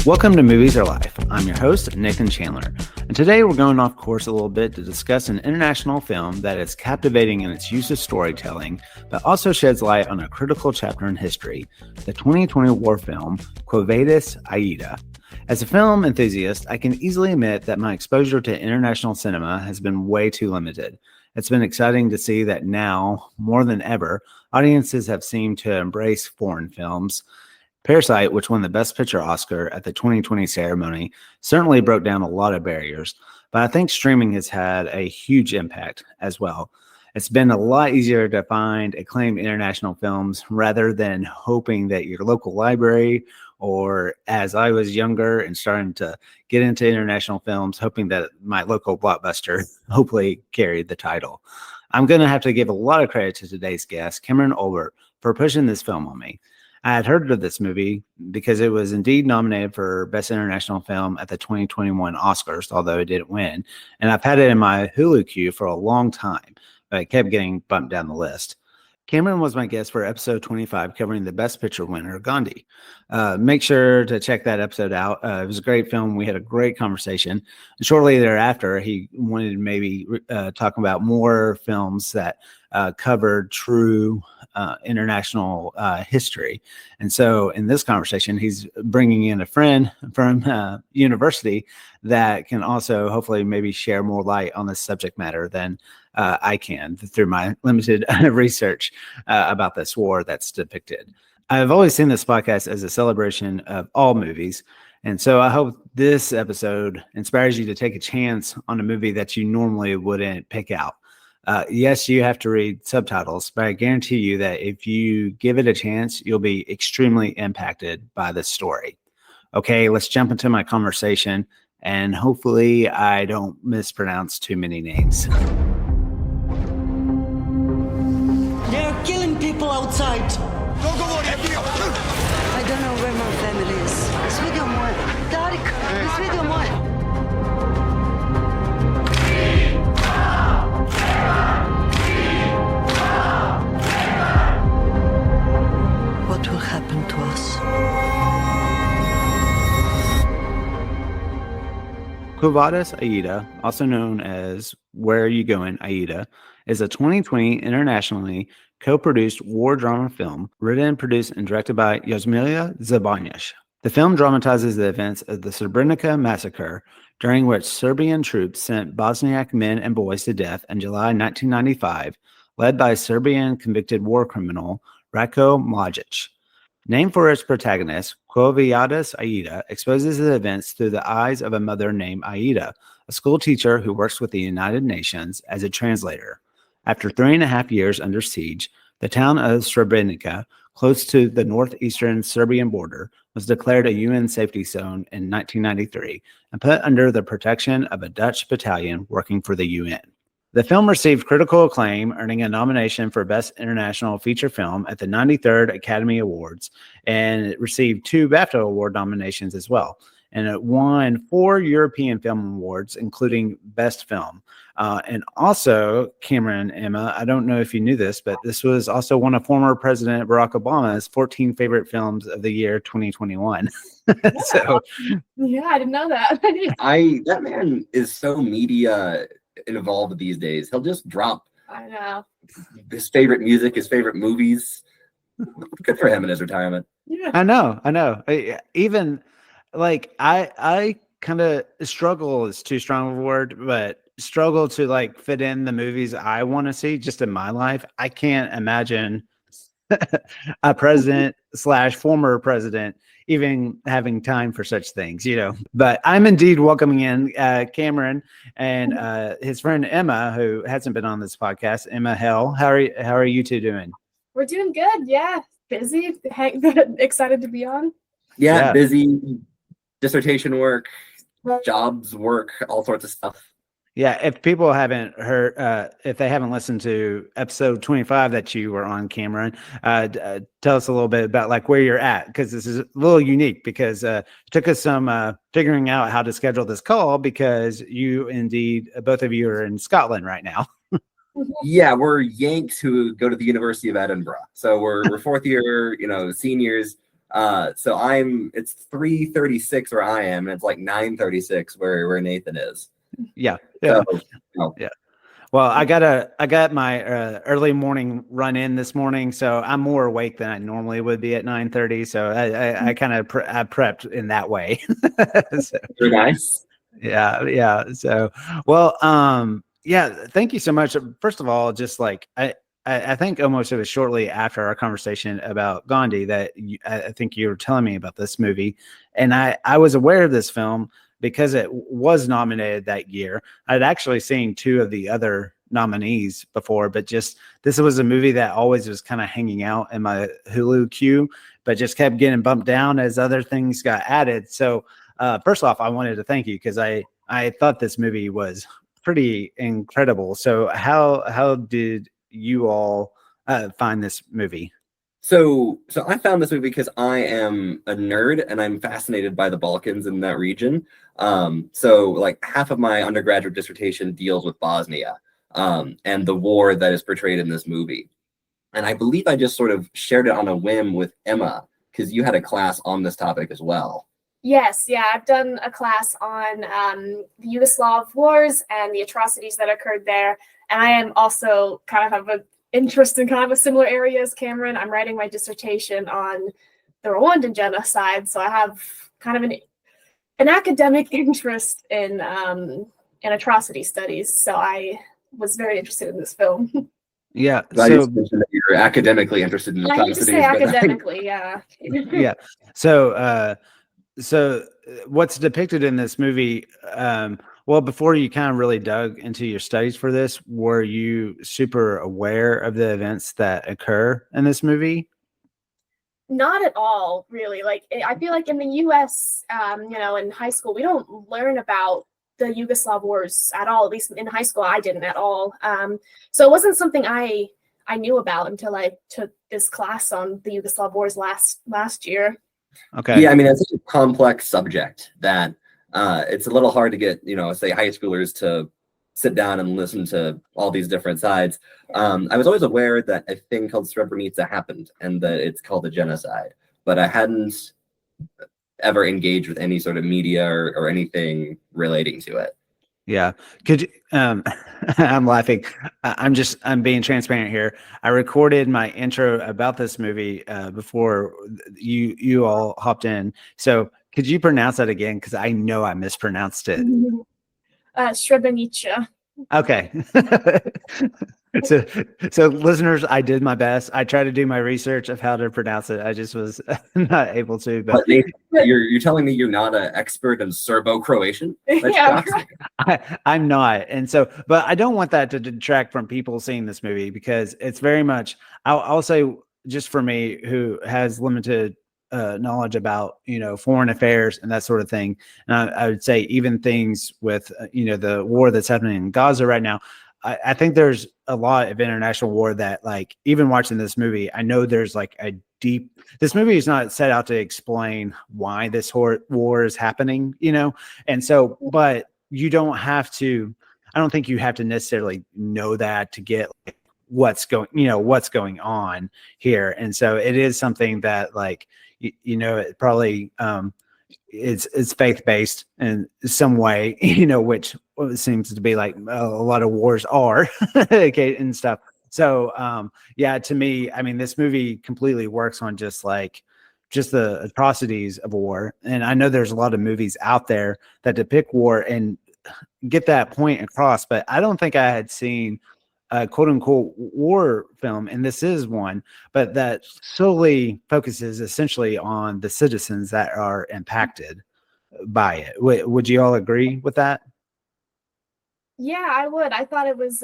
Welcome to Movies Are Life. I'm your host, Nathan Chandler, and today we're going off course a little bit to discuss an international film that is captivating in its use of storytelling, but also sheds light on a critical chapter in history, the 2020 war film, Quo Vadis, Aida. As a film enthusiast, I can easily admit that my exposure to international cinema has been way too limited. It's been exciting to see that now, more than ever, audiences have seemed to embrace foreign films. Parasite, which won the Best Picture Oscar at the 2020 ceremony, certainly broke down a lot of barriers, but I think streaming has had a huge impact as well. It's been a lot easier to find acclaimed international films rather than hoping that your local library, or as I was younger and starting to get into international films, hoping that my local Blockbuster hopefully carried the title. I'm going to have to give a lot of credit to today's guest, Cameron Olbert, for pushing this film on me. I had heard of this movie because it was indeed nominated for Best International Film at the 2021 Oscars, although it didn't win. And I've had it in my Hulu queue for a long time, but it kept getting bumped down the list. Cameron was my guest for episode 25, covering the Best Picture winner, Gandhi. Make sure to check that episode out. It was a great film. We had a great conversation. Shortly thereafter, he wanted to maybe talk about more films that covered true international history. And so in this conversation, he's bringing in a friend from university that can also hopefully maybe share more light on this subject matter than I can through my limited research about this war that's depicted. I've always seen this podcast as a celebration of all movies. And so I hope this episode inspires you to take a chance on a movie that you normally wouldn't pick out. Yes, you have to read subtitles, but I guarantee you that if you give it a chance, you'll be extremely impacted by the story. Okay, let's jump into my conversation, and hopefully I don't mispronounce too many names. They're killing people outside. I don't know where my family is. Suivez-moi. Tarek, suivez-moi. What will happen to us? Quo Vadis, Aida, also known as Where Are You Going, Aida, is a 2020 internationally co-produced war drama film written, produced, and directed by Jasmila Zabanish. The film dramatizes the events of the Srebrenica massacre, during which Serbian troops sent Bosniak men and boys to death in July 1995, led by Serbian convicted war criminal Ratko Mladic. Named for its protagonist, Quo Vadis Aida exposes the events through the eyes of a mother named Aida, a school teacher who works with the United Nations as a translator. After 3.5 years under siege, the town of Srebrenica, close to the northeastern Serbian border, was declared a UN safety zone in 1993 and put under the protection of a Dutch battalion working for the UN. The film received critical acclaim, earning a nomination for Best International Feature Film at the 93rd Academy Awards, and it received 2 BAFTA Award nominations as well. And it won 4 European Film Awards, including Best Film. And also, Cameron, Emma, I don't know if you knew this, but this was also one of former President Barack Obama's 14 favorite films of the year 2021. Yeah. So, yeah, I didn't know that. That man is so media involved these days. He'll just drop I know. his favorite music, his favorite movies. Good for him in his retirement. Yeah. I know. Even like I kind of struggle is too strong of a word, but struggle to like fit in the movies I want to see just in my life. I can't imagine a president / former president even having time for such things, But I'm indeed welcoming in Cameron and his friend Emma, who hasn't been on this podcast, Emma Hale. How are you two doing? We're doing good. Yeah. Busy. Excited to be on. Yeah, Yeah. busy, dissertation work, jobs, work, all sorts of stuff. Yeah, if people haven't heard, if they haven't listened to episode 25 that you were on, Cameron, tell us a little bit about like where you're at, because this is a little unique because it took us some figuring out how to schedule this call because you indeed, both of you are in Scotland right now. Yeah, we're Yanks who go to the University of Edinburgh. So we're fourth year, seniors. So it's 3:36 where I am, and it's like 9:36 where Nathan is. Yeah. So, Yeah. Well, I got my early morning run in this morning, so I'm more awake than I normally would be at 9:30. So I kind of I prepped in that way. So, very nice. yeah. So, well, yeah. Thank you so much. First of all, just like I think almost it was shortly after our conversation about Gandhi that I think you were telling me about this movie, and I was aware of this film because it was nominated that year. I'd actually seen two of the other nominees before, but just this was a movie that always was kind of hanging out in my Hulu queue, but just kept getting bumped down as other things got added. So first off, I wanted to thank you because I thought this movie was pretty incredible. So how did you all find this movie? So I found this movie because I am a nerd and I'm fascinated by the Balkans in that region. So like half of my undergraduate dissertation deals with Bosnia, and the war that is portrayed in this movie. And I believe I just sort of shared it on a whim with Emma because you had a class on this topic as well. Yes, yeah, I've done a class on the Yugoslav wars and the atrocities that occurred there. And I am also kind of have an interest in kind of a similar area as Cameron. I'm writing my dissertation on the Rwandan genocide, so I have kind of an academic interest in atrocity studies. So I was very interested in this film. Yeah, I so just mentioned that you're academically interested in I hate to say atrocities, but academically, yeah. yeah, so what's depicted in this movie? Well, before you kind of really dug into your studies for this, were you super aware of the events that occur in this movie? Not at all, really. Like, I feel like in the U.S., in high school, we don't learn about the Yugoslav wars at all. At least in high school, I didn't at all. So it wasn't something I knew about until I took this class on the Yugoslav wars last year. Okay. yeah, I mean, it's such a complex subject that it's a little hard to get, say high schoolers to sit down and listen to all these different sides. I was always aware that a thing called Srebrenica happened and that it's called a genocide, but I hadn't ever engaged with any sort of media or anything relating to it. Yeah. Could you, I'm laughing. I'm being transparent here. I recorded my intro about this movie before you all hopped in. So could you pronounce that again? Because I know I mispronounced it. Srebrenica. Okay. So listeners, I did my best. I tried to do my research of how to pronounce it. I just was not able to. But Nathan, you're telling me you're not an expert in Serbo-Croatian? Yeah, I'm not. And so, but I don't want that to detract from people seeing this movie because it's very much, I'll say just for me who has limited knowledge about, foreign affairs and that sort of thing. And I would say even things with, the war that's happening in Gaza right now, I think there's a lot of international war that, like, even watching this movie, I know there's like this movie is not set out to explain why this war is happening, and so, but you don't have to, I don't think you have to necessarily know that to get like, what's going on here. And so it is something that, like, it probably, it's faith-based in some way, which seems to be like a lot of wars are okay, and stuff. So yeah, to me, I mean, this movie completely works on just the atrocities of war. And I know there's a lot of movies out there that depict war and get that point across, but I don't think I had seen a quote unquote war film, and this is one, but that solely focuses essentially on the citizens that are impacted by it. Would you all agree with that? Yeah, I would. I thought it was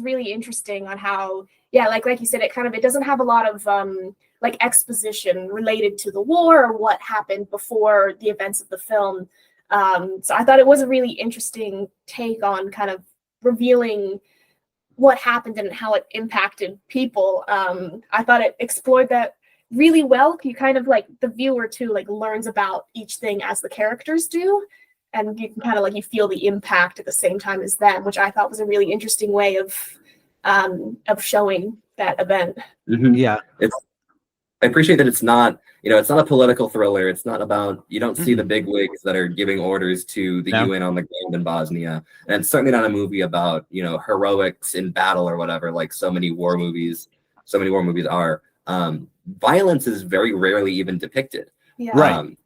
really interesting on how, yeah, like you said, it doesn't have a lot of like exposition related to the war or what happened before the events of the film. So I thought it was a really interesting take on kind of revealing what happened and how it impacted people. I thought it explored that really well. You kind of, like, the viewer too, like, learns about each thing as the characters do, and you can kind of, like, you feel the impact at the same time as them, which I thought was a really interesting way of showing that event. Mm-hmm. Yeah. I appreciate that it's not, it's not a political thriller. It's not about, you don't see the big wigs that are giving orders to the UN on the ground in Bosnia. And it's certainly not a movie about, heroics in battle or whatever, like so many war movies are. Violence is very rarely even depicted. Yeah. Right.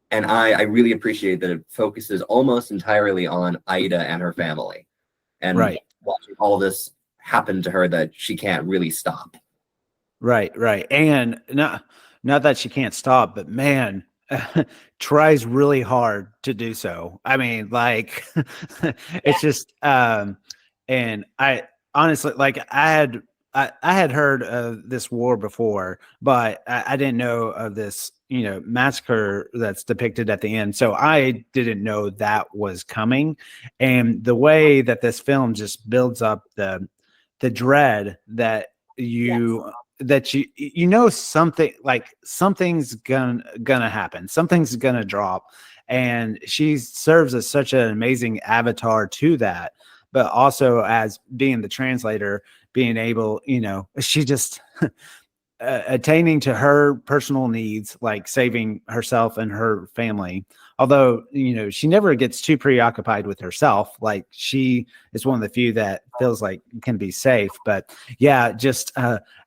And I really appreciate that it focuses almost entirely on Aida and her family. And watching all this happen to her that she can't really stop. Right. And not that she can't stop, but man, tries really hard to do so. I mean, like it's just and I honestly, like I had heard of this war before, but I didn't know of this, massacre that's depicted at the end. So I didn't know that was coming. And the way that this film just builds up the dread that something, like something's gonna happen, something's gonna drop, and she serves as such an amazing avatar to that, but also as being the translator, being able, she just attaining to her personal needs, like saving herself and her family. Although, she never gets too preoccupied with herself. Like she is one of the few that feels like can be safe. But yeah, just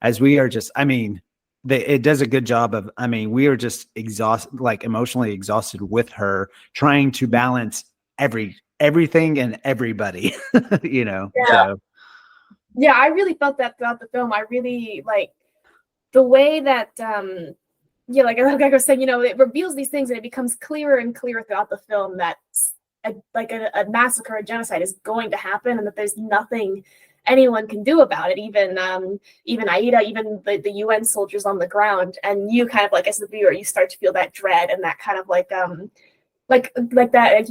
as we are just, it does a good job of, we are just exhausted, like emotionally exhausted with her, trying to balance everything and everybody, Yeah. So. Yeah, I really felt that throughout the film. I really like the way that like I was saying, it reveals these things and it becomes clearer and clearer throughout the film that a massacre, a genocide is going to happen, and that there's nothing anyone can do about it. Even Aida, even the UN soldiers on the ground, and you kind of like as the viewer, you start to feel that dread and that kind of like that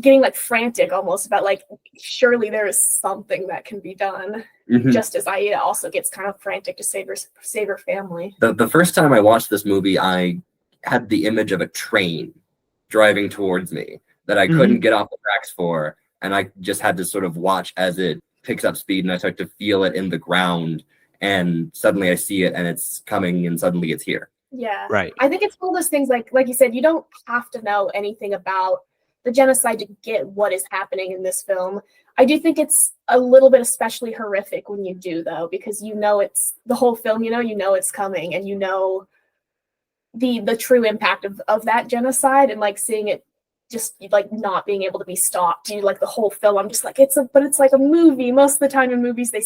getting like frantic almost about like surely there is something that can be done. Just as Aida also gets kind of frantic to save her family. The first time I watched this movie, I had the image of a train driving towards me that I couldn't get off the tracks for, and I just had to sort of watch as it picks up speed, and I start to feel it in the ground, and suddenly I see it and it's coming, and suddenly it's here. Yeah. Right. I think it's one of those things like you said, you don't have to know anything about the genocide to get what is happening in this film. I do think it's a little bit especially horrific when you do, though, because it's the whole film, it's coming, and the true impact of that genocide, and like seeing it just like not being able to be stopped. Like the whole film, I'm just like, it's like a movie. Most of the time in movies, they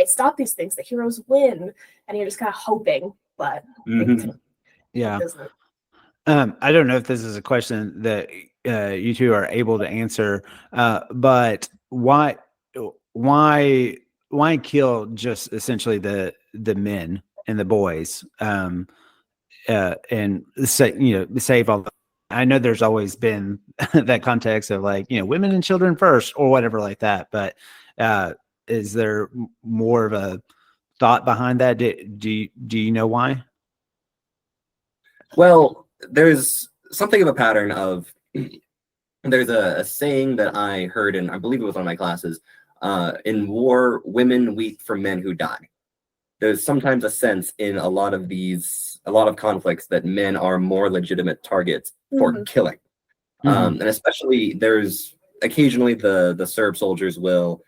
stop these things, the heroes win, and you're just kind of hoping, but yeah. it doesn't. I don't know if this is a question that you two are able to answer, but why kill just essentially the men and the boys, and save all the, I know there's always been that context of like, women and children first or whatever like that, but is there more of a thought behind that? Do you know why? Well, there's something of a pattern of, there's a saying that I heard in, I believe it was one of my classes, in war, women weep for men who die. There's sometimes a sense in a lot of conflicts that men are more legitimate targets for killing. And especially there's occasionally the Serb soldiers will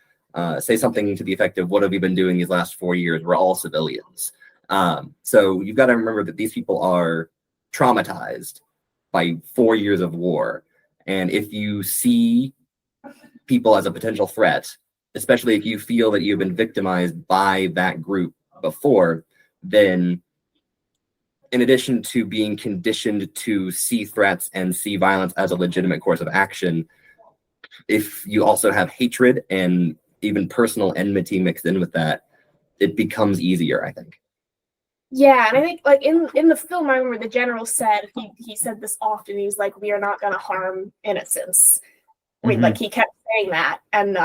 say something to the effect of, what have we been doing these last 4 years? We're all civilians. So you've got to remember that these people are traumatized by 4 years of war. And if you see people as a potential threat, especially if you feel that you've been victimized by that group before, then in addition to being conditioned to see threats and see violence as a legitimate course of action, if you also have hatred and even personal enmity mixed in with that, it becomes easier, I think. Yeah, and I think like in the film, I remember the general said, he said this often, he's like, we are not going to harm innocents. Like he kept saying that, and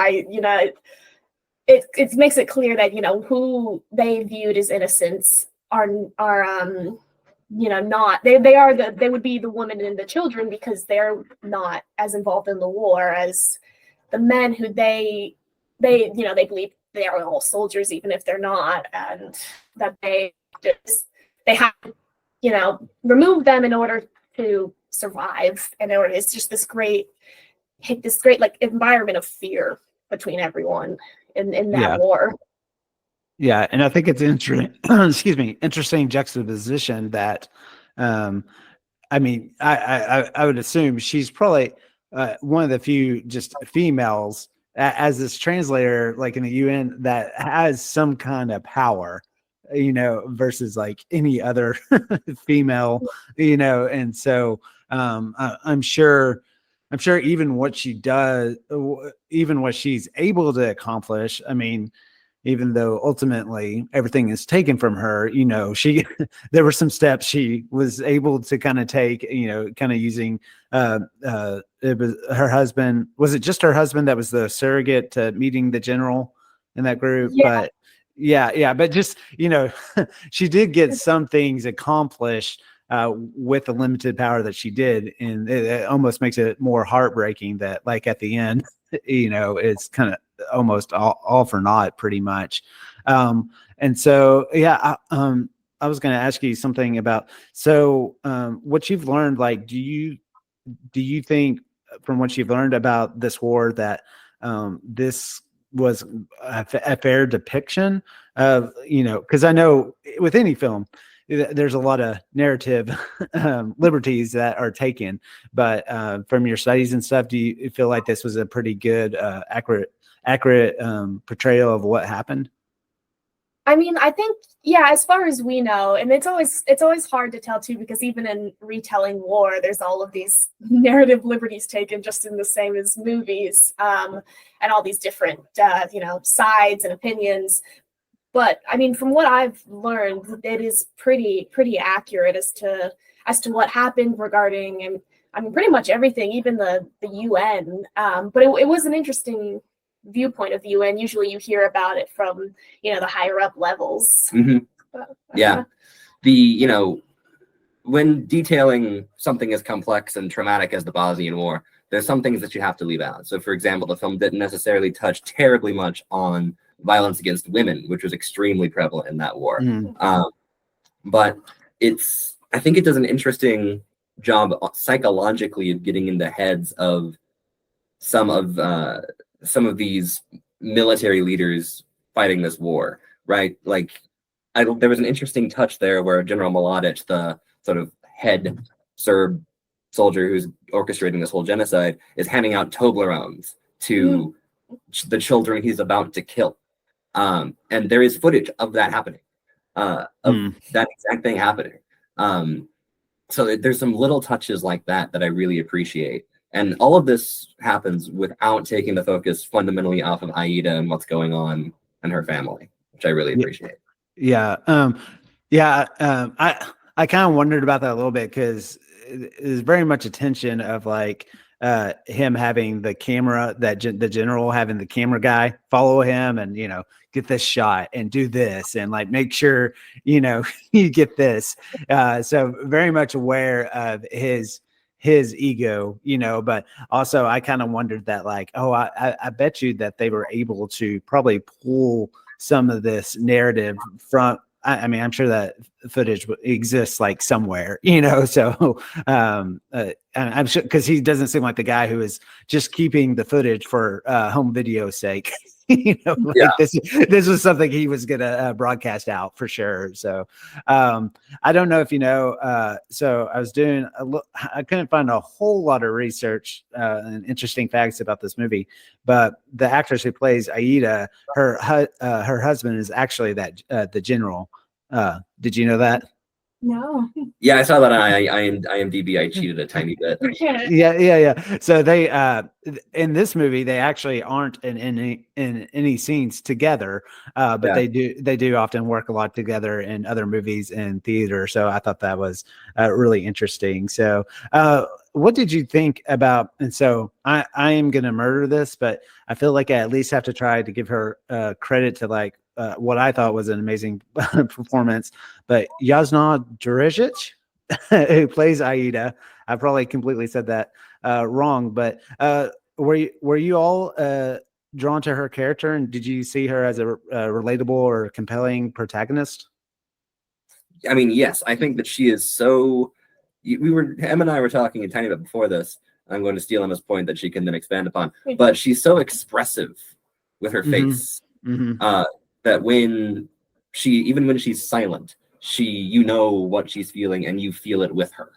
it makes it clear that who they viewed as innocents are not, they would be the women and the children, because they're not as involved in the war as the men who they believe they are all soldiers, even if they're not, and that they have remove them in order to survive. And it's just this great like environment of fear between everyone in that war. Yeah, and I think it's interesting. Excuse me, interesting juxtaposition that. I mean, I would assume she's probably one of the few just females as this translator, like in the UN, that has some kind of power, versus like any other female, and so I'm sure even what she does, even what she's able to accomplish, I mean, even though ultimately everything is taken from her, she there were some steps she was able to kind of take, kind of using it was her husband. Was it just her husband that was the surrogate to meeting the general in that group? Yeah. But yeah, but just she did get some things accomplished with the limited power that she did, and it almost makes it more heartbreaking that, like, at the end, it's kind of almost all for naught, pretty much. And so, I was going to ask you something about what you've learned. Like, do you think, from what you've learned about this war, that this was a fair depiction of, because I know with any film, there's a lot of narrative liberties that are taken, but from your studies and stuff, do you feel like this was a pretty good, accurate portrayal of what happened? I mean, I think, as far as we know, and it's always hard to tell too, because even in retelling war, there's all of these narrative liberties taken, just in the same as movies, and all these different, sides and opinions. But I mean, from what I've learned, it is pretty accurate as to what happened regarding, and I mean, pretty much everything, even the UN. But it was an interesting viewpoint of the UN. Usually you hear about it from, the higher up levels. Mm-hmm. Yeah. When detailing something as complex and traumatic as the Bosnian War, there's some things that you have to leave out. So, for example, the film didn't necessarily touch terribly much on violence against women, which was extremely prevalent in that war. But I think it does an interesting job psychologically of getting in the heads of some of these military leaders fighting this war, right? Like, there was an interesting touch there where General Mladic, the sort of head Serb soldier who's orchestrating this whole genocide, is handing out Toblerones to the children he's about to kill. And there is footage of that happening, of that exact thing happening. So there's some little touches like that I really appreciate. And all of this happens without taking the focus fundamentally off of Aida and what's going on in her family, which I really appreciate. Yeah. I kind of wondered about that a little bit, because it is very much attention of like him having the camera, the general having the camera guy follow him and, get this shot and do this and like make sure, you get this. So very much aware of his ego, but also I kind of wondered that, like, I bet you that they were able to probably pull some of this narrative from, I mean, I'm sure that footage exists like somewhere, so I'm sure, because he doesn't seem like the guy who is just keeping the footage for home video sake. This was something he was going to broadcast out for sure. So I don't know if so I was doing I couldn't find a whole lot of research and interesting facts about this movie, but the actress who plays Aida, her husband is actually the general. Did you know that? No. Yeah, I saw that on IMDb. I cheated a tiny bit. Yeah. So they in this movie, they actually aren't in any scenes together, but they do often work a lot together in other movies and theater. So I thought that was really interesting. So what did you think about? And so I am going to murder this, but I feel like I at least have to try to give her credit to like what I thought was an amazing performance. But Jasna Djurijic, who plays Aida, I probably completely said that wrong, but were you all drawn to her character, and did you see her as a relatable or compelling protagonist? I mean, yes, I think that she is so. Emma and I were talking a tiny bit before this. I'm going to steal Emma's point that she can then expand upon. But she's so expressive with her face that even when she's silent, you know what she's feeling and you feel it with her.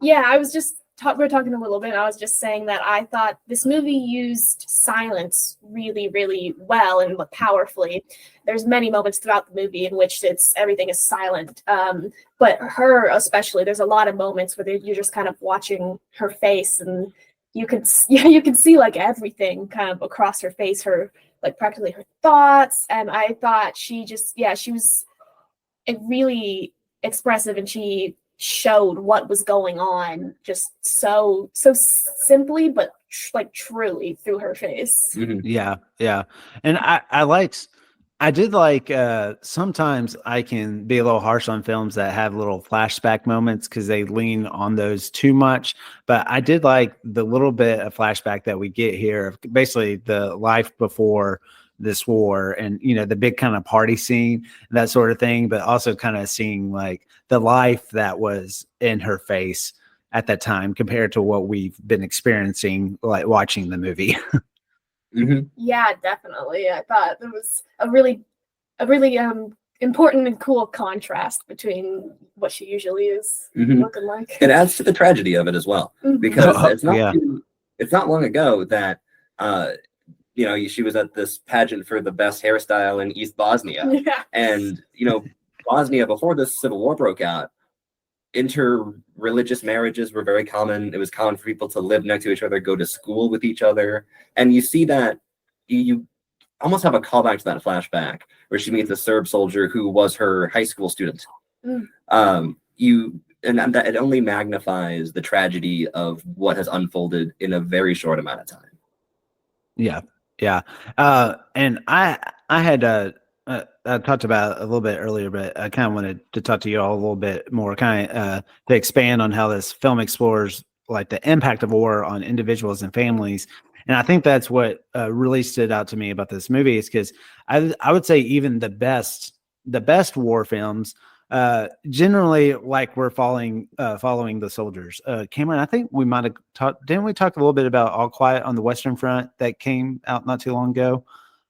Yeah, I was just we were talking a little bit. I was just saying that I thought this movie used silence really, really well and powerfully. There's many moments throughout the movie in which everything is silent. But her especially, there's a lot of moments where you're just kind of watching her face, and you can see like everything kind of across her face, her like practically her thoughts. And I thought she was really expressive, and she showed what was going on just so simply, but like truly through her face. Yeah, and I did like sometimes I can be a little harsh on films that have little flashback moments because they lean on those too much, but I did like the little bit of flashback that we get here, basically the life before this war, and the big kind of party scene, that sort of thing, but also kind of seeing like the life that was in her face at that time compared to what we've been experiencing like watching the movie. Yeah, definitely. I thought there was a really important and cool contrast between what she usually is looking like. It adds to the tragedy of it as well, because it's not long ago that she was at this pageant for the best hairstyle in East Bosnia. Yeah. And, Bosnia, before this civil war broke out, inter-religious marriages were very common. It was common for people to live next to each other, go to school with each other. And you see that, you almost have a callback to that flashback where she meets a Serb soldier who was her high school student. And that it only magnifies the tragedy of what has unfolded in a very short amount of time. Yeah. And I had I talked about it a little bit earlier, but I kind of wanted to talk to you all a little bit more, to expand on how this film explores like the impact of war on individuals and families. And I think that's what really stood out to me about this movie, is because I would say even the best war films generally like we're following the soldiers. Cameron, I think we might have didn't we talk a little bit about All Quiet on the Western Front that came out not too long ago?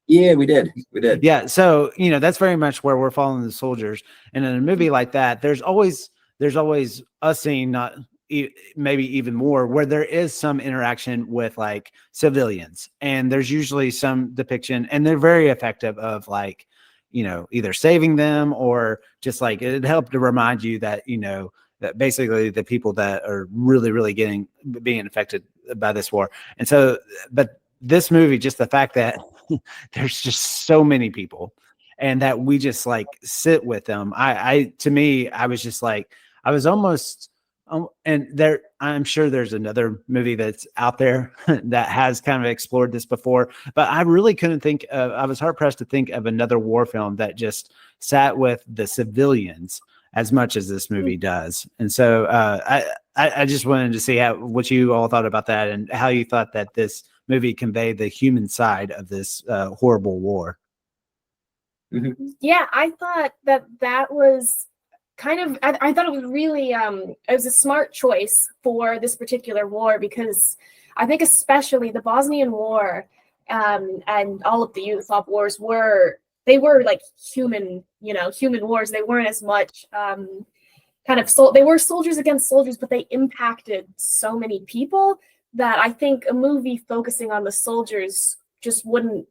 Yeah, we did. Yeah. So, that's very much where we're following the soldiers. And in a movie like that, there's always a scene, not maybe even more, where there is some interaction with like civilians, and there's usually some depiction, and they're very effective of like, either saving them or just like it helped to remind you that, that basically the people that are really, really being affected by this war. And so, but this movie, just the fact that there's just so many people and that we just like sit with them. To me, I was just like, I was almost, and I'm sure there's another movie that's out there that has kind of explored this before, but I really couldn't think of, I was hard pressed to think of another war film that just sat with the civilians as much as this movie does. And so I just wanted to see what you all thought about that, and how you thought that this movie conveyed the human side of this horrible war. Yeah, I thought that was kind of, I thought it was really, it was a smart choice for this particular war, because I think especially the Bosnian War and all of the Yugoslav wars were like human wars. They weren't as much they were soldiers against soldiers, but they impacted so many people that I think a movie focusing on the soldiers just wouldn't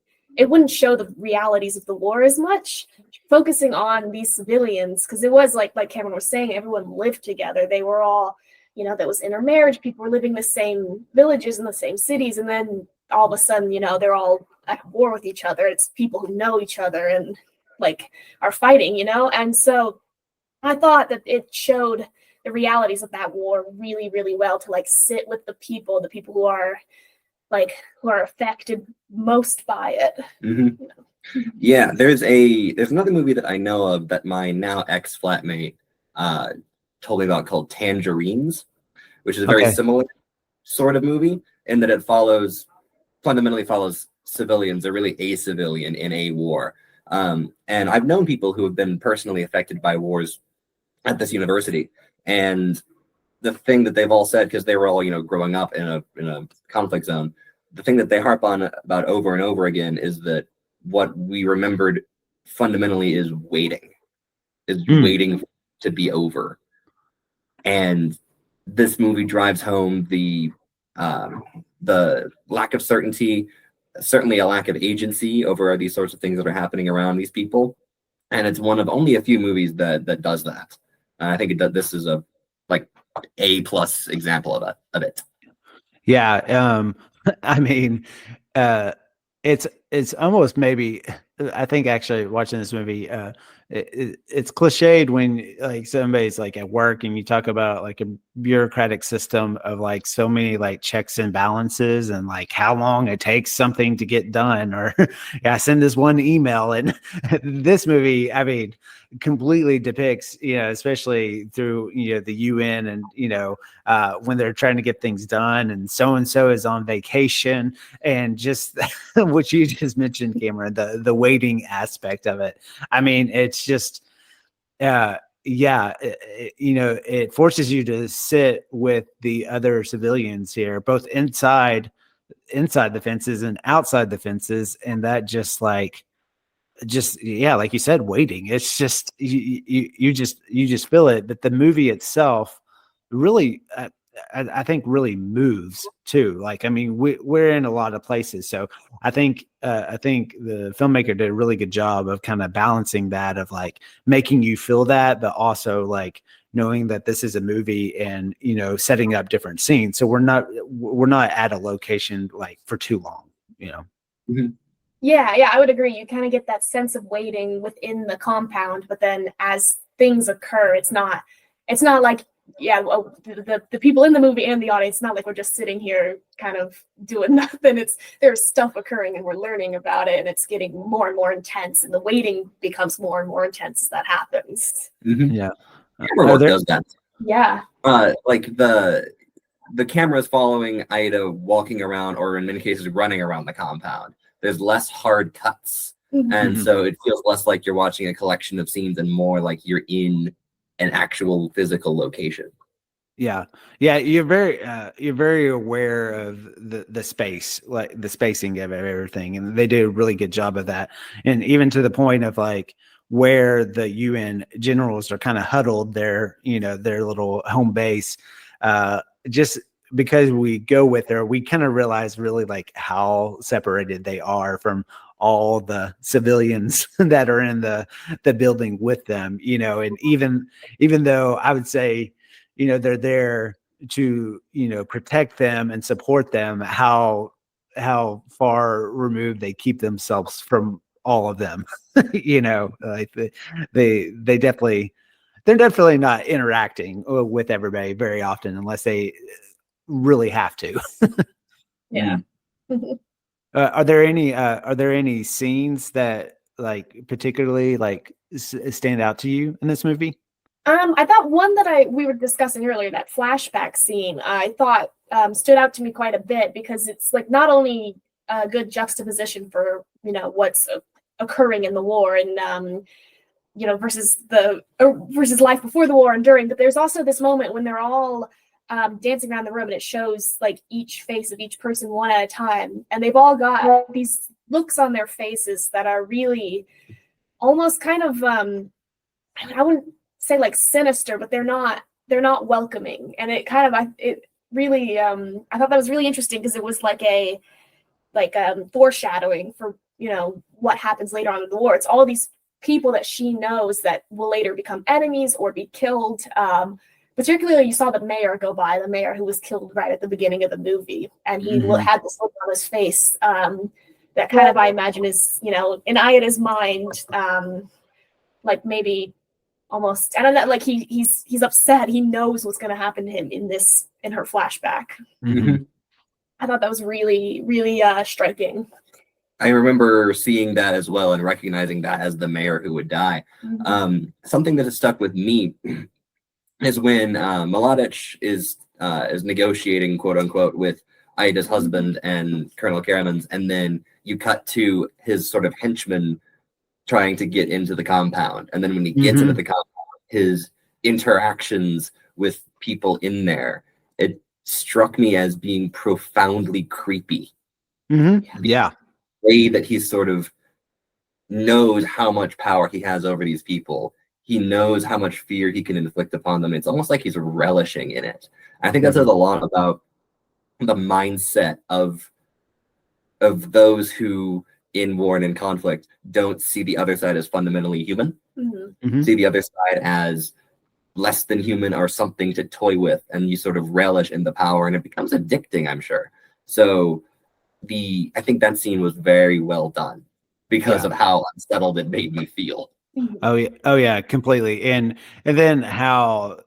show the realities of the war as much. Focusing on these civilians, because it was like Cameron was saying, everyone lived together. They were all, that was intermarriage. People were living in the same villages in the same cities, and then all of a sudden, they're all at war with each other. It's people who know each other and like are fighting, and so I thought that it showed the realities of that war really, really well, to like sit with the people who are affected most by it. Yeah, there's another movie that I know of that my now ex-flatmate told me about, called Tangerines, which is a very similar sort of movie in that it fundamentally follows civilians, or really a civilian in a war. And I've known people who have been personally affected by wars at this university. And the thing that they've all said, because they were all, growing up in a conflict zone, the thing that they harp on about over and over again is that what we remembered fundamentally is waiting to be over. And this movie drives home the lack of certainty, certainly a lack of agency over these sorts of things that are happening around these people. And it's one of only a few movies that does that. I think this is a A+ example of it. Yeah. I mean, it's almost maybe, I think actually watching this movie, it's cliched when like somebody's like at work and you talk about like a bureaucratic system of like so many like checks and balances and like how long it takes something to get done, or yeah, send this one email. And this movie, I mean, completely depicts, especially through, the UN and, when they're trying to get things done and so is on vacation, and just what you just mentioned, Cameron, the waiting aspect of it. I mean, it's just, it forces you to sit with the other civilians here, both inside the fences and outside the fences. And that like you said, waiting, it's just, you just feel it. But the movie itself really, I think really moves too. Like, I mean, we're in a lot of places. So I think the filmmaker did a really good job of kind of balancing that, of like making you feel that, but also like knowing that this is a movie and, setting up different scenes. So we're not at a location like for too long, Mm-hmm. Yeah, I would agree. You kind of get that sense of waiting within the compound, but then as things occur, it's not like, the people in the movie and the audience, it's not like we're just sitting here kind of doing nothing. There's stuff occurring and we're learning about it, and it's getting more and more intense, and the waiting becomes more and more intense as that happens. Mm-hmm. Yeah. Camera work does that. Yeah. Like the camera is following Aida walking around, or in many cases running around the compound. There's less hard cuts. Mm-hmm. And so it feels less like you're watching a collection of scenes and more like you're in an actual physical location. Yeah. You're very aware of the space, like the spacing of everything, and they do a really good job of that. And even to the point of like where the UN generals are kind of huddled, their little home base, just because we go with her, we kind of realize really like how separated they are from all the civilians that are in the building with them, and even though I would say, they're there to, protect them and support them, how far removed they keep themselves from all of them, like they're definitely not interacting with everybody very often unless they really have to. Yeah. Are there any scenes that like particularly like stand out to you in this movie? I thought one that we were discussing earlier, that flashback scene, I thought stood out to me quite a bit, because it's like not only a good juxtaposition for what's occurring in the war and versus life before the war and during, but there's also this moment when they're all dancing around the room, and it shows like each face of each person one at a time, and they've all got these looks on their faces that are really almost kind of I wouldn't say like sinister, but they're not welcoming, and it kind of it really I thought that was really interesting, because it was like a foreshadowing for what happens later on in the war. It's all these people that she knows that will later become enemies or be killed. Particularly, you saw the mayor go by, the mayor who was killed right at the beginning of the movie, and he had this look on his face that kind of, I imagine, is in Aida's mind, like maybe almost, I don't know, like he's upset. He knows what's going to happen to him in her flashback. Mm-hmm. I thought that was really, really striking. I remember seeing that as well and recognizing that as the mayor who would die. Mm-hmm. Something that has stuck with me is when Mladic is negotiating, quote unquote, with Aida's husband and Colonel Karaman's, and then you cut to his sort of henchman trying to get into the compound. And then when he gets into the compound, his interactions with people in there, it struck me as being profoundly creepy. Yeah. The way that he sort of knows how much power he has over these people. He knows how much fear he can inflict upon them. It's almost like he's relishing in it. I think that says a lot about the mindset of those who in war and in conflict don't see the other side as fundamentally human, see the other side as less than human or something to toy with, and you sort of relish in the power, and it becomes addicting, I'm sure. So I think that scene was very well done because of how unsettled it made me feel. Oh yeah, completely. And then how,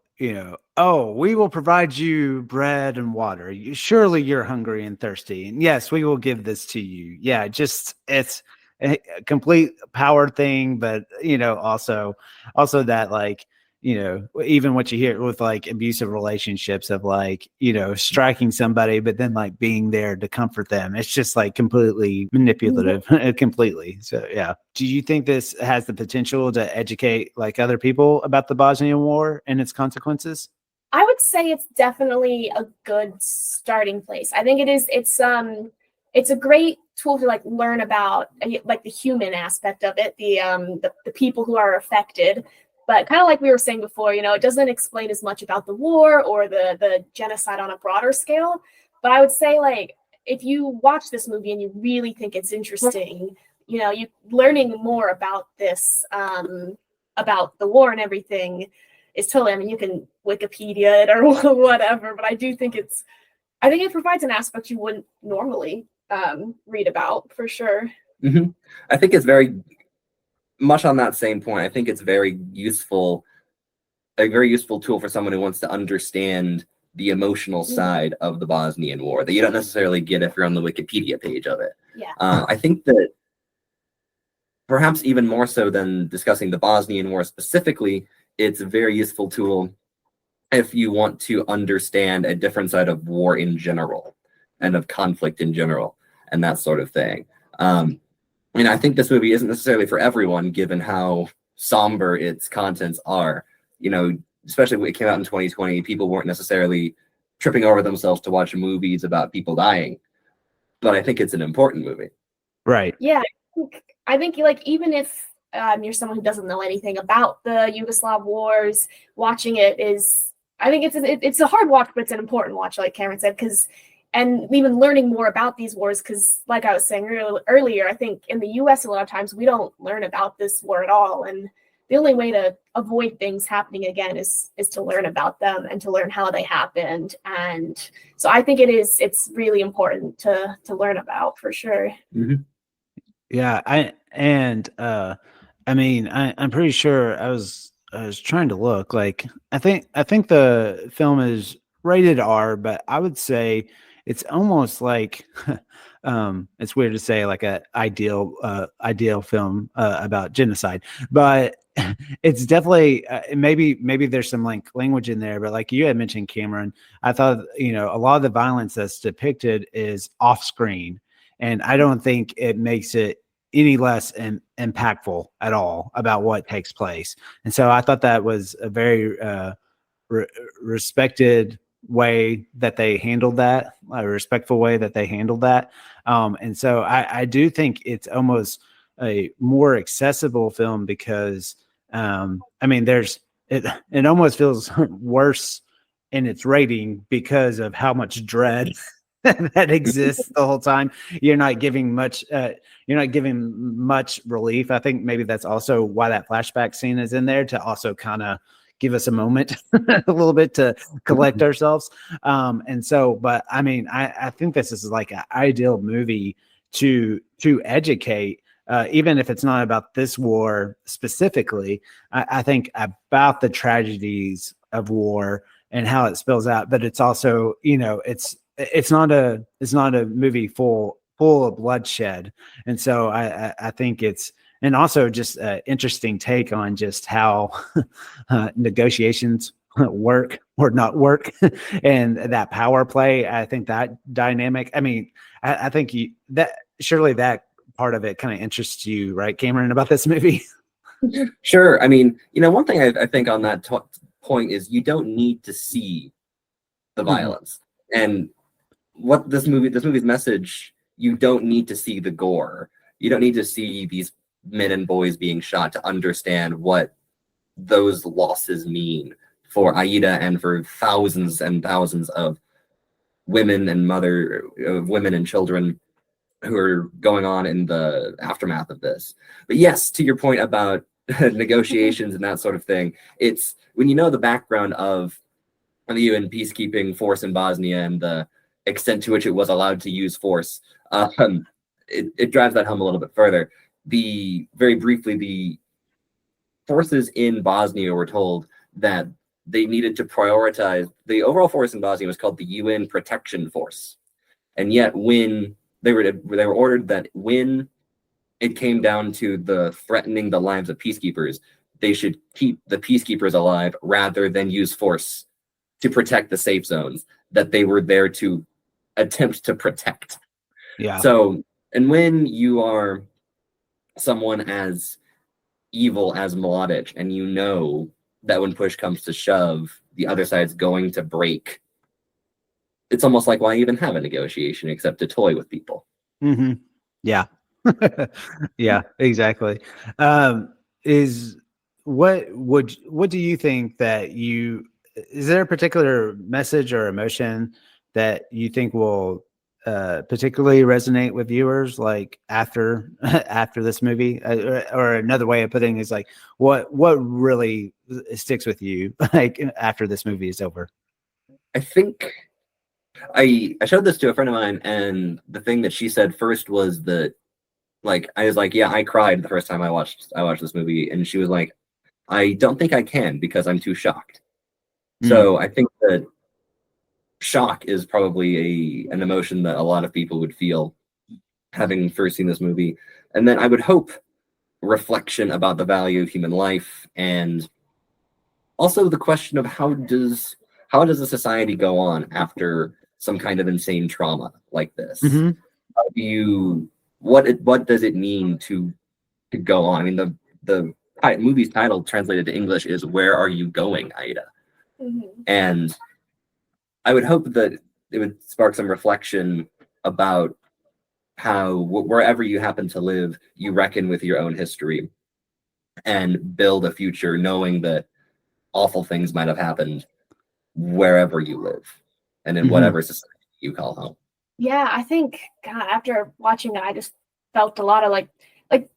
oh, we will provide you bread and water. Surely you're hungry and thirsty. And yes, we will give this to you. Yeah, just it's a complete power thing, but also that, like, even what you hear with like abusive relationships of like, striking somebody, but then like being there to comfort them. It's just like completely manipulative, completely. So, yeah. Do you think this has the potential to educate like other people about the Bosnian War and its consequences? I would say it's definitely a good starting place. I think it is. It's a great tool to like learn about like the human aspect of it, the people who are affected. But kind of like we were saying before, it doesn't explain as much about the war or the genocide on a broader scale. But I would say, like, if you watch this movie and you really think it's interesting, you learning more about this, about the war and everything is totally, I mean, you can Wikipedia it or whatever, but I think it provides an aspect you wouldn't normally read about, for sure. I think it's very much on that same point. I think it's a very useful tool for someone who wants to understand the emotional side of the Bosnian War that you don't necessarily get if you're on the Wikipedia page of it. Yeah. I think that perhaps even more so than discussing the Bosnian War specifically, it's a very useful tool if you want to understand a different side of war in general and of conflict in general and that sort of thing. And I think this movie isn't necessarily for everyone, given how somber its contents are. Especially when it came out in 2020, people weren't necessarily tripping over themselves to watch movies about people dying. But I think it's an important movie. Right. Yeah. I think like, even if you're someone who doesn't know anything about the Yugoslav wars, watching it is, I think it's a hard watch, but it's an important watch, like Cameron said, and even learning more about these wars, because like I was saying earlier, I think in the US a lot of times we don't learn about this war at all. And the only way to avoid things happening again is to learn about them and to learn how they happened. And so I think it's really important to learn about, for sure. Yeah. I'm pretty sure I was trying to look, like, I think the film is rated R, but I would say it's almost like it's weird to say like a ideal film about genocide, but it's definitely maybe there's some like language in there, but like you had mentioned, Cameron, I thought a lot of the violence that's depicted is off screen, and I don't think it makes it any less impactful at all about what takes place. And so I thought that was a very respected way that they handled that, a respectful way that they handled that. And so I do think it's almost a more accessible film because, it almost feels worse in its rating because of how much dread that exists the whole time. You're not giving much relief. I think maybe that's also why that flashback scene is in there, to also kind of give us a moment a little bit to collect ourselves. And so, but I mean, I think this is like an ideal movie to educate, even if it's not about this war specifically. I think about the tragedies of war and how it spills out, but it's also, it's not a movie full of bloodshed. And so I think it's, and also just an interesting take on just how negotiations work or not work and that power play. I think that dynamic, I mean, I think that surely that part of it kind of interests you, right, Cameron, about this movie? Sure. I mean, one thing I think on that point is you don't need to see the violence. And what this movie's message, you don't need to see the gore. You don't need to see these men and boys being shot to understand what those losses mean for Aida and for thousands and thousands of women and children who are going on in the aftermath of this. But yes, to your point about negotiations and that sort of thing, it's when you know the background of the UN peacekeeping force in Bosnia and the extent to which it was allowed to use force, it drives that home a little bit further. Very briefly, the forces in Bosnia were told that they needed to prioritize. The overall force in Bosnia was called the UN Protection Force, and yet when they were ordered that when it came down to the threatening the lives of peacekeepers, they should keep the peacekeepers alive rather than use force to protect the safe zones that they were there to attempt to protect. Yeah. So, and when you are someone as evil as Mladic, and you know that when push comes to shove, the other side's going to break, it's almost like, why even have a negotiation except to toy with people? Yeah. Yeah, exactly. What do you think that is there a particular message or emotion that you think will particularly resonate with viewers, like after this movie, or another way of putting it is like what really sticks with you like after this movie is over? I think I showed this to a friend of mine, and the thing that she said first was that, like, I was like, yeah, I cried the first time I watched this movie, and she was like, I don't think I can because I'm too shocked. So I think that shock is probably an emotion that a lot of people would feel having first seen this movie. And then I would hope reflection about the value of human life, and also the question of how does a society go on after some kind of insane trauma like this? What does it mean to go on? I mean, the movie's title translated to English is "Where Are You Going, Aida?" And I would hope that it would spark some reflection about how wherever you happen to live, you reckon with your own history and build a future knowing that awful things might have happened wherever you live and in whatever society you call home. Yeah, I think, God, after watching it, I just felt a lot of like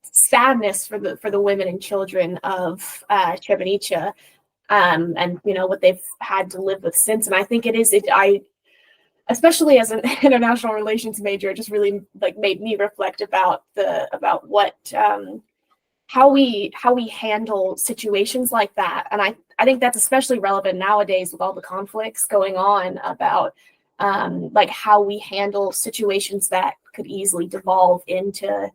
sadness for the women and children of Srebrenica, and what they've had to live with since. And I think I especially as an international relations major, it just really made me reflect about what how we handle situations like that. And I think that's especially relevant nowadays with all the conflicts going on about how we handle situations that could easily devolve into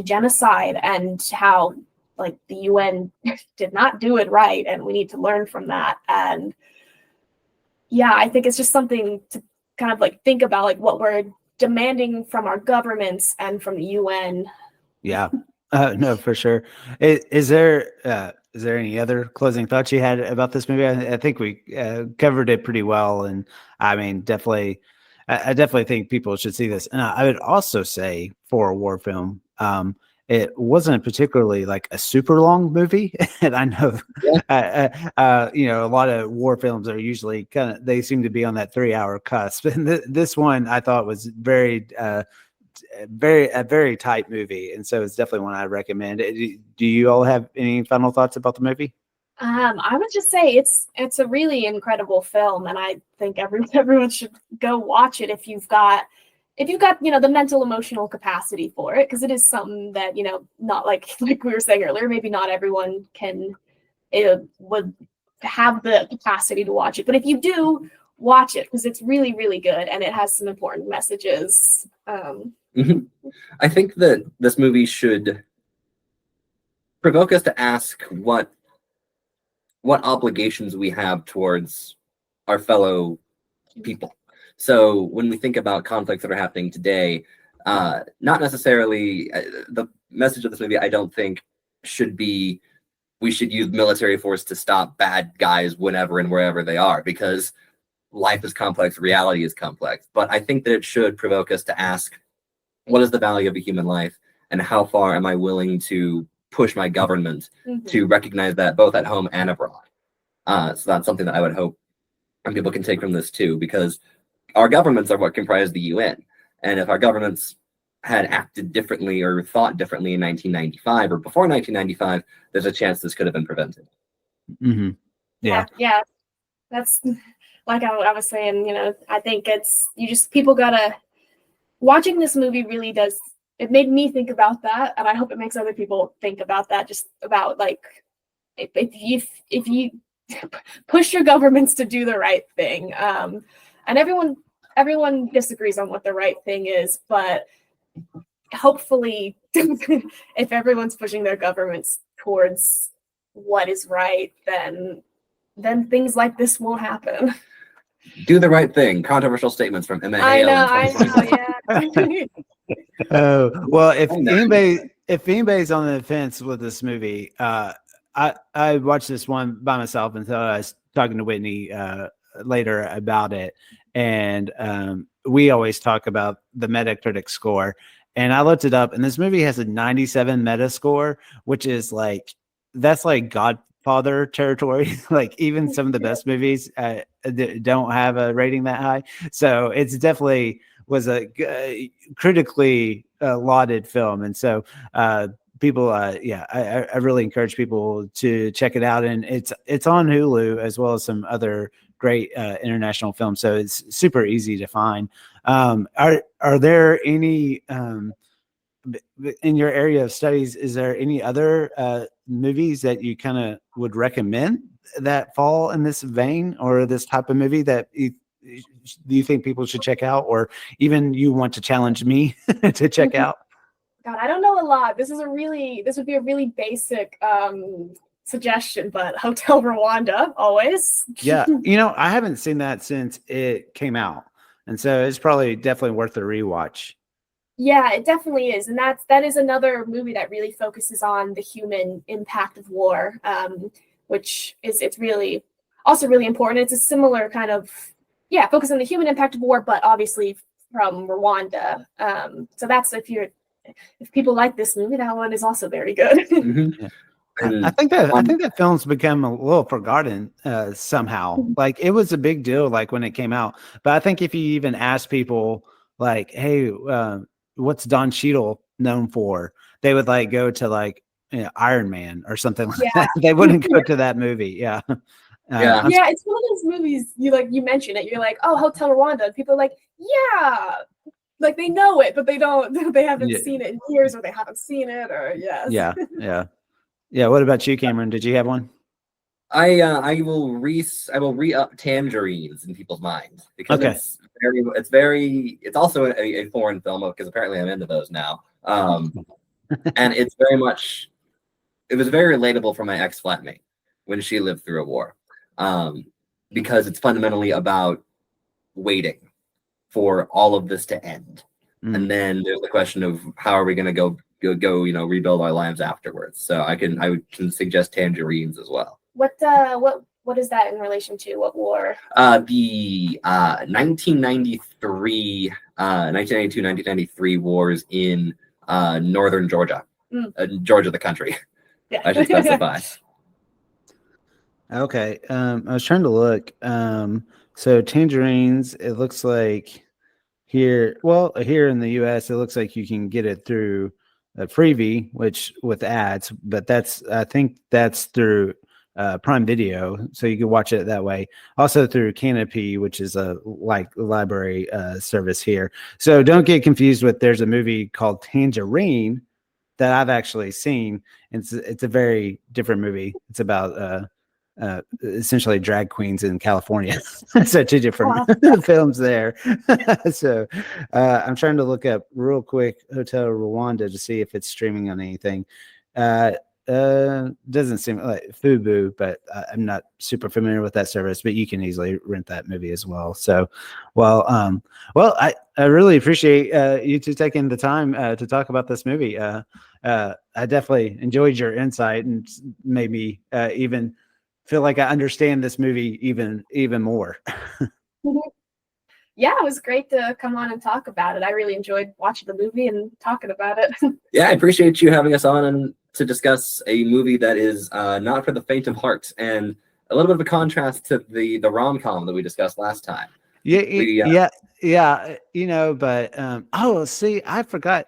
genocide, and how the UN did not do it right, and we need to learn from that. And yeah, I think it's just something to kind of think about, what we're demanding from our governments and from the UN. Yeah. No, for sure. Is there any other closing thoughts you had about this movie? I think we covered it pretty well, and I mean, I definitely think people should see this. And I would also say, for a war film, it wasn't particularly a super long movie. And I know, a lot of war films are usually they seem to be on that 3-hour cusp. And this one I thought was very tight movie. And so it's definitely one I recommend. Do you all have any final thoughts about the movie? I would just say it's a really incredible film, and I think everyone should go watch it if you've got the mental emotional capacity for it, because it is something that not like we were saying earlier, maybe not everyone would have the capacity to watch it, but if you do, watch it, because it's really, really good, and it has some important messages. I think that this movie should provoke us to ask what obligations we have towards our fellow people. So when we think about conflicts that are happening today, not necessarily the message of this movie, I don't think, should be we should use military force to stop bad guys whenever and wherever they are, because life is complex, reality is complex. But I think that it should provoke us to ask, what is the value of a human life, and how far am I willing to push my government to recognize that both at home and abroad? So that's something that I would hope people can take from this too, because our governments are what comprise the UN. And if our governments had acted differently or thought differently in 1995 or before 1995, there's a chance this could have been prevented. Mm-hmm. Yeah. Yeah. That's like I was saying, you know, I think people gotta, watching this movie really does, it made me think about that. And I hope it makes other people think about that, just about like, if you push your governments to do the right thing. And everyone disagrees on what the right thing is, but hopefully if everyone's pushing their governments towards what is right, then things like this won't happen. Do the right thing. Controversial statements from Emma Hale. I know, yeah. Oh, well, if anybody's on the fence with this movie, I watched this one by myself until I was talking to Whitney later about it. And we always talk about the Metacritic score. And I looked it up, and this movie has a 97 meta score, which is like, that's like Godfather territory. Like even some of the best movies don't have a rating that high. So it's definitely was a critically lauded film. And so people, I really encourage people to check it out. And it's on Hulu as well as some other great international films. So it's super easy to find. Are there any in your area of studies, is there any other movies that you kind of would recommend that fall in this vein, or this type of movie that you think people should check out, or even you want to challenge me to check out? God, I don't know a lot. This would be a really basic suggestion, but Hotel Rwanda, always. Yeah, you know, I haven't seen that since it came out, and so it's probably definitely worth a rewatch. Yeah, it definitely is. And that is another movie that really focuses on the human impact of war, which it's really also really important. It's a similar kind of, focus on the human impact of war, but obviously from Rwanda. So that's, if people like this movie, that one is also very good. Mm-hmm. I think that film's become a little forgotten somehow. Like it was a big deal, like when it came out. But I think if you even ask people, like, hey, what's Don Cheadle known for? They would like go to like Iron Man or something like that. They wouldn't go to that movie. Yeah. It's one of those movies you mention it. You're like, oh, Hotel Rwanda. And people are like, yeah. Like they know it, but they haven't seen it in years, or they haven't seen it, or Yeah. What about you, Cameron? Did you have one? I will re-up Tangerines in people's minds, because it's also a foreign film, because apparently I'm into those now. And it was very relatable for my ex-flatmate when she lived through a war, because it's fundamentally about waiting for all of this to end. And then there's the question of how are we going to go rebuild our lives afterwards. So I can suggest Tangerines as well. What is that in relation to? What war? The 1992-1993 wars in northern Georgia. Georgia, the country. Yeah. I should specify. Okay. I was trying to look. So Tangerines, it looks like here in the US, it looks like you can get it through a freebie, which with ads, but I think that's through Prime Video, so you can watch it that way. Also through Canopy, which is a library service here. So don't get confused with, there's a movie called Tangerine that I've actually seen. It's a very different movie. It's about essentially drag queens in California. So two different films there. So I'm trying to look up real quick Hotel Rwanda to see if it's streaming on anything. Doesn't seem like Fubu, but I'm not super familiar with that service, but you can easily rent that movie as well. So, I really appreciate you two taking the time to talk about this movie. I definitely enjoyed your insight and made me even feel like I understand this movie even more. Yeah, it was great to come on and talk about it. I really enjoyed watching the movie and talking about it. Yeah, I appreciate you having us on and to discuss a movie that is not for the faint of heart, and a little bit of a contrast to the rom-com that we discussed last time. Yeah. But oh, see, I forgot.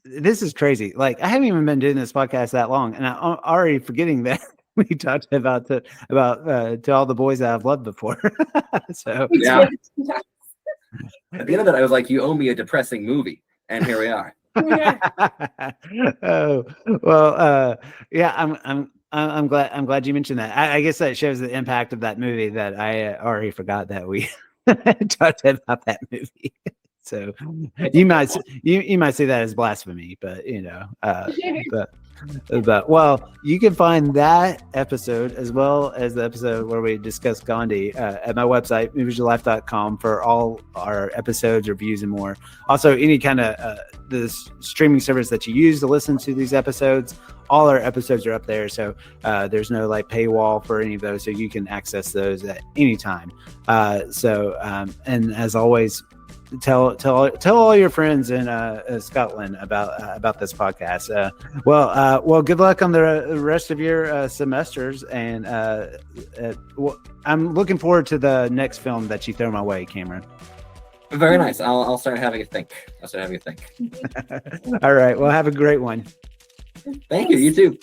This is crazy. Like, I haven't even been doing this podcast that long, and I'm already forgetting that we talked about to all the boys that I've loved before. So yeah. At the end of that, I was like, "You owe me a depressing movie," and here we are. Oh well, yeah. I'm glad you mentioned that. I guess that shows the impact of that movie that I already forgot that we talked about that movie. So you might see that as blasphemy, but but well, you can find that episode as well as the episode where we discuss Gandhi at my website, moviesyourlife.com, for all our episodes, reviews, and more. Also, any kind of the streaming service that you use to listen to these episodes, all our episodes are up there. So there's no like paywall for any of those, so you can access those at any time. And as always, tell all your friends in Scotland about this podcast. Well, good luck on the rest of your semesters, and I'm looking forward to the next film that you throw my way, Cameron. Very nice. I'll start having a think. All right. Well, have a great one. Thank you. You too.